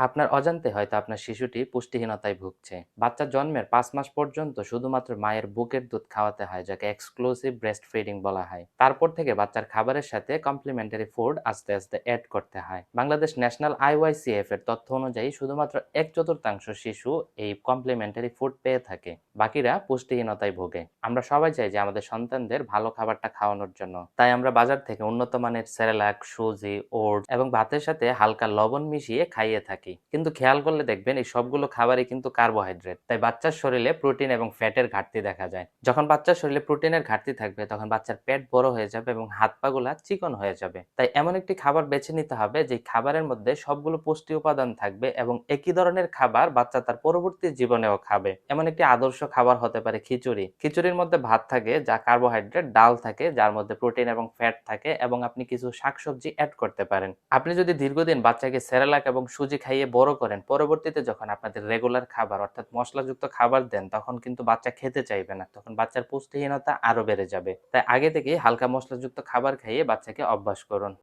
আপনার অজান্তে হয়তো আপনার শিশুটি পুষ্টিহীনতায় ভুগছে। বাচ্চা জন্মের ৫ মাস পর্যন্ত শুধুমাত্র মায়ের বুকের দুধ খাওয়াতে হয়, যাকে এক্সক্লুসিভ ব্রেস্ট ফিডিং বলা হয়। তারপর থেকে বাচ্চার খাবারের সাথে কমপ্লিমেন্টারি ফুড আস্তে আস্তে এড করতে হয়। বাংলাদেশ ন্যাশনাল আইওয়াইসিএফ এর তথ্য অনুযায়ী শুধুমাত্র ১/৪ শিশু এই কমপ্লিমেন্টারি ফুড পেয়ে থাকে। বাকিরা পুষ্টিহীনতায় ভোগে। আমরা সবাই চাই যে আমাদের সন্তানদের ভালো খাবারটা খাওয়ানোর জন্য। তাই আমরা বাজার থেকে উন্নত মানের সেরেলাক, সুজি, ওটস এবং ভাতের সাথে হালকা লবণ মিশিয়ে খাইয়ে থাকি। কিন্তু খেয়াল করলে দেখবেন এই সবগুলো খাবারই কিন্তু কার্বোহাইড্রেট। তাই বাচ্চার শরীরে প্রোটিন এবং ফ্যাটের ঘাটতি দেখা যায়। যখন বাচ্চার শরীরে প্রোটিনের ঘাটতি থাকবে তখন বাচ্চার পেট বড় হয়ে যাবে এবং হাত পা গুলা চিকন হয়ে যাবে। তাই এমন একটি খাবার বেছে নিতে হবে যে খাবারের মধ্যে সবগুলো পুষ্টি উপাদান থাকবে এবং একই ধরনের খাবার বাচ্চা তার পরবর্তী জীবনেও খাবে। এমন একটি আদর্শ খাবার হতে পারে খিচুড়ি। খিচুড়ির মধ্যে ভাত থাকে যা কার্বোহাইড্রেট, ডাল থাকে যার মধ্যে প্রোটিন এবং ফ্যাট থাকে, এবং আপনি কিছু শাকসবজি অ্যাড করতে পারেন। আপনি যদি দীর্ঘদিন বাচ্চাকে সেরেলাক এবং সুজি খাইয়ে বড় করেন, পরবর্তীতে যখন আপনাদের রেগুলার খাবার অর্থাৎ মশলাযুক্ত খাবার দেন তখন কিন্তু বাচ্চা খেতে চাইবে না। তখন বাচ্চার পুষ্টিহীনতা আরো বেড়ে যাবে। তাই আগে থেকেই হালকা মশলাযুক্ত খাবার খাইয়ে বাচ্চাকে অভ্যাস করুন।